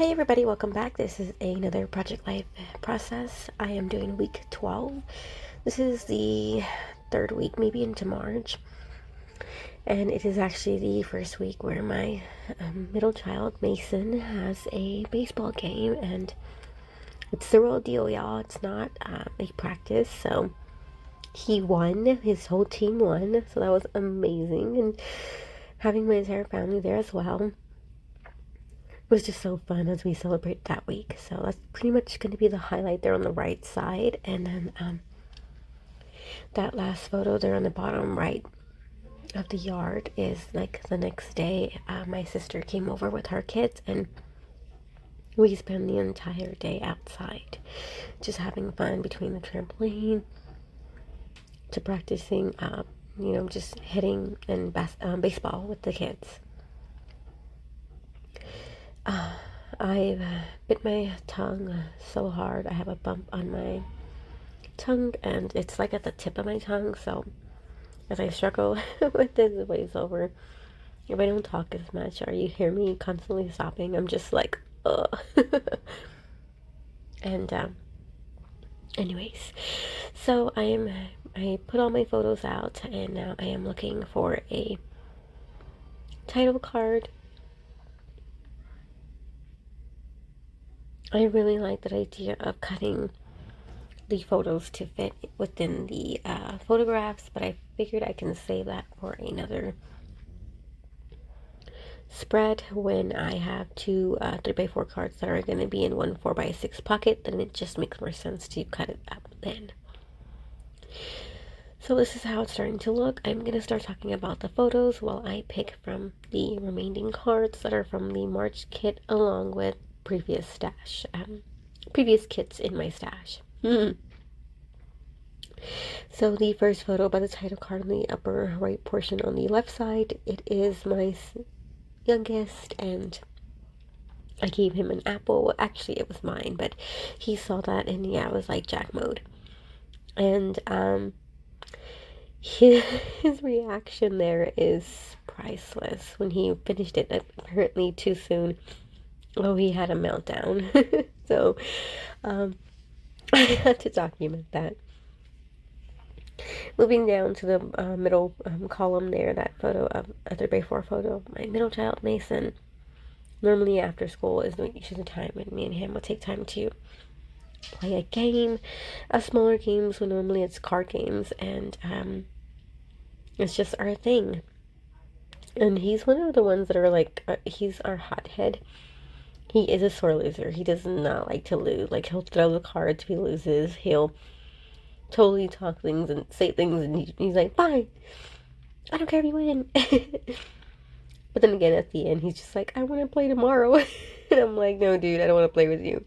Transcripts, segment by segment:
Hey everybody, welcome back. This is another Project Life process. I am doing week 12. This is the third week, maybe into March. And it is actually the first week where my middle child, Mason, has a baseball game. And it's the real deal, y'all. It's not a practice. So he won. His whole team won. So that was amazing. And having my entire family there as well was just so fun as we celebrate that week. So that's pretty much going to be the highlight there on the right side. And then that last photo there on the bottom right of the yard is like the next day. My sister came over with her kids and we spent the entire day outside just having fun, between the trampoline to practicing just hitting and baseball with the kids. I've bit my tongue so hard. I have a bump on my tongue and it's like at the tip of my tongue. So as I struggle with this voiceover, if I don't talk as much or you hear me constantly sobbing, I'm just like, ugh. And anyways, so I put all my photos out and now I am looking for a title card. I really like that idea of cutting the photos to fit within the photographs, but I figured I can save that for another spread when I have two 3x4 cards that are going to be in one 4x6 pocket. Then it just makes more sense to cut it up then. So this is how it's starting to look. I'm going to start talking about the photos while I pick from the remaining cards that are from the March kit along with previous kits in my stash. So the first photo by the title card in the upper right portion on the left side, it is my youngest and I gave him an apple. Well, actually it was mine, but he saw that and yeah, it was like Jack mode. And his reaction there is priceless when he finished it, apparently too soon. Oh, he had a meltdown. So I had to document that. Moving down to the middle column there, that photo of a 3x4 photo, my middle child, Mason. Normally after school is usually the time when me and him will take time to play a game, a smaller game, so normally it's card games, and it's just our thing. And he's one of the ones that are like, he's our hothead. He is a sore loser. He does not like to lose. Like, he'll throw the cards if he loses. He'll totally talk things and say things, and he's like, fine, I don't care if you win. But then again, at the end, he's just like, I want to play tomorrow. And I'm like, no, dude, I don't want to play with you.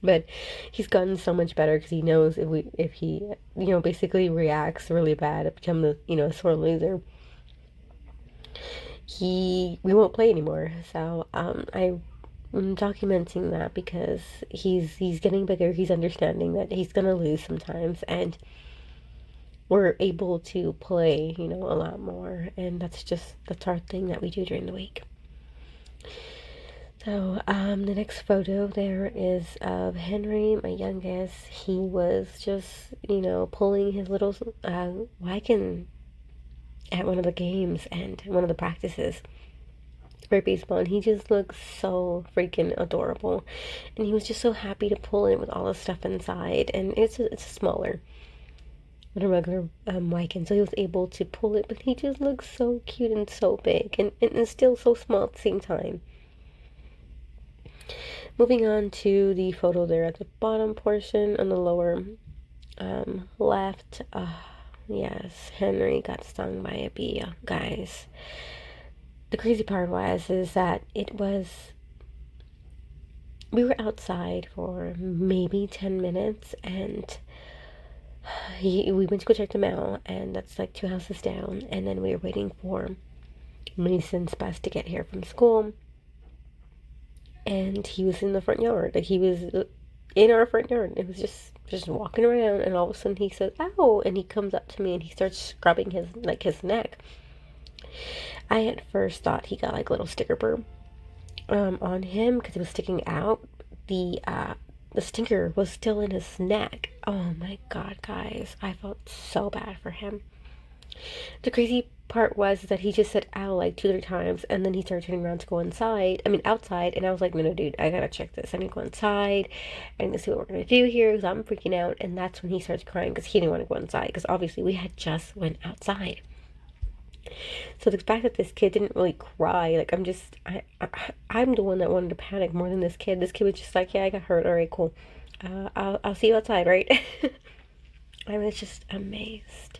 But he's gotten so much better because he knows if he basically reacts really bad, become a sore loser, we won't play anymore. So I'm documenting that because he's getting bigger. He's understanding that he's gonna lose sometimes, and we're able to play a lot more, and that's our thing that we do during the week. So the next photo there is of Henry, my youngest. He was just pulling his little wagon at one of the games and one of the practices for baseball, and he just looks so freaking adorable, and he was just so happy to pull it with all the stuff inside, and it's smaller than a regular wagon, so he was able to pull it, but he just looks so cute and so big and still so small at the same time. Moving on to the photo there at the bottom portion on the lower left. Yes, Henry got stung by a bee, guys. The crazy part is that we were outside for maybe 10 minutes, and we went to go check the mail, and that's like 2 houses down, and then we were waiting for Mason's bus to get here from school, and he was in the front yard. Like, he was in our front yard. It was just walking around, and all of a sudden he says, ow, and he comes up to me and he starts scrubbing his neck. I at first thought he got like a little sticker burn on him because it was sticking out. The stinger was still in his neck. Oh my god, guys, I felt so bad for him. The crazy part was that he just said ow like 2 or 3 times, and then he started turning around to go inside. I mean outside, and I was like, no, dude, I gotta check this. I need to go inside. I need to see what we're gonna do here because I'm freaking out. And that's when he starts crying because he didn't want to go inside because obviously we had just went outside. So the fact that this kid didn't really cry, like I'm the one that wanted to panic more than this kid. This kid was just like, yeah, I got hurt. All right, cool. I'll see you outside, right? I was just amazed.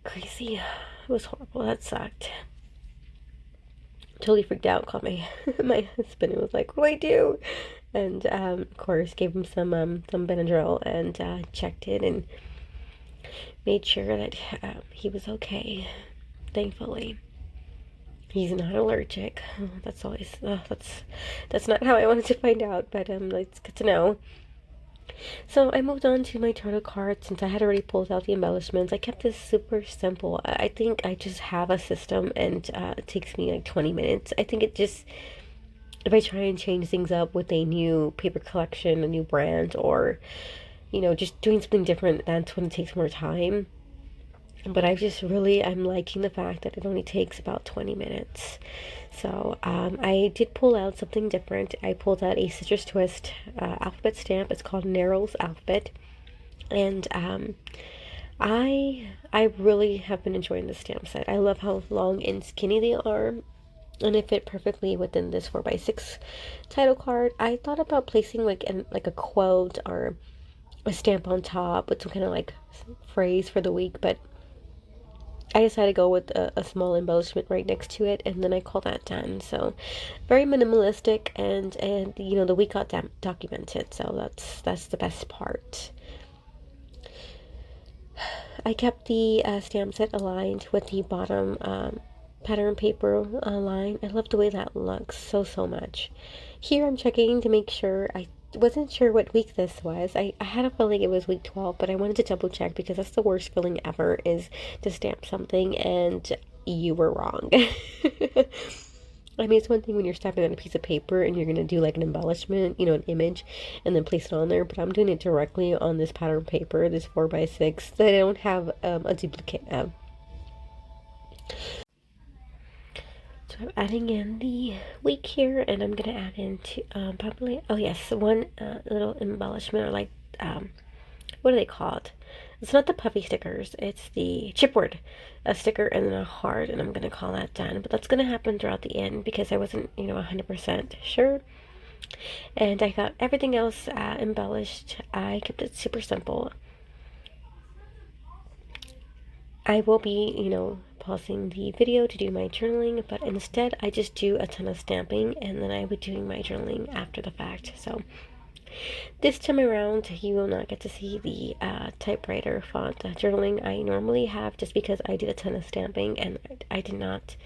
Crazy. It was horrible. That sucked. Totally freaked out. Called my husband and was like, "What do I do?" And of course, gave him some Benadryl and checked it and made sure that he was okay. Thankfully, he's not allergic. That's always that's not how I wanted to find out, but it's good to know. So I moved on to my tarot card since I had already pulled out the embellishments. I kept this super simple. I think I just have a system, and it takes me like 20 minutes. I think it just, if I try and change things up with a new paper collection, a new brand, or, just doing something different, that's when it takes more time. But I'm liking the fact that it only takes about 20 minutes. So I did pull out something different. I pulled out a Citrus Twist alphabet stamp. It's called Narrow's Alphabet. And I really have been enjoying this stamp set. I love how long and skinny they are. And it fit perfectly within this 4x6 title card. I thought about placing like a quote or a stamp on top with some kind of like phrase for the week, but I decided to go with a small embellishment right next to it, and then I call that done. So very minimalistic, and the week got documented, so that's the best part. I kept the stamp set aligned with the bottom pattern paper line. I love the way that looks so much. Here I'm checking to make sure. I wasn't sure what week this was. I had a feeling it was week 12, but I wanted to double check because that's the worst feeling ever, is to stamp something and you were wrong. I mean, it's one thing when you're stamping on a piece of paper and you're going to do like an embellishment, an image, and then place it on there, but I'm doing it directly on this pattern paper, this 4x6, that I don't have a duplicate of. So I'm adding in the week here, and I'm going to add in probably, oh yes, one little embellishment, or like, what are they called? It's not the puffy stickers, it's the chipboard sticker and then a heart, and I'm going to call that done. But that's going to happen throughout the end because I wasn't, 100% sure. And I got everything else embellished. I kept it super simple. I will be, pausing the video to do my journaling, but instead I just do a ton of stamping, and then I will be doing my journaling after the fact. So this time around you will not get to see the typewriter font journaling I normally have, just because I did a ton of stamping and I did not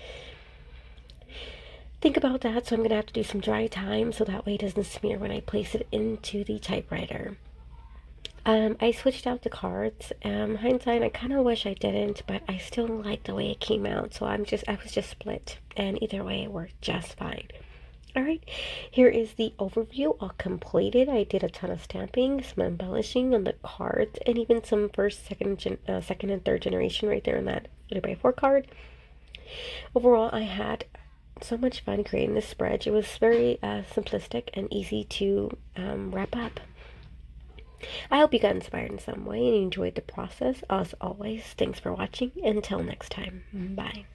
think about that. So I'm gonna have to do some dry time so that way it doesn't smear when I place it into the typewriter. I switched out the cards. Hindsight, I kind of wish I didn't, but I still like the way it came out. So I was just split, and either way it worked just fine. Alright, here is the overview all completed. I did a ton of stamping, some embellishing on the cards, and even some first, second, and third generation right there in that 3x4 card. Overall, I had so much fun creating this spread. It was very simplistic and easy to wrap up. I hope you got inspired in some way and enjoyed the process. As always, thanks for watching. Until next time, bye.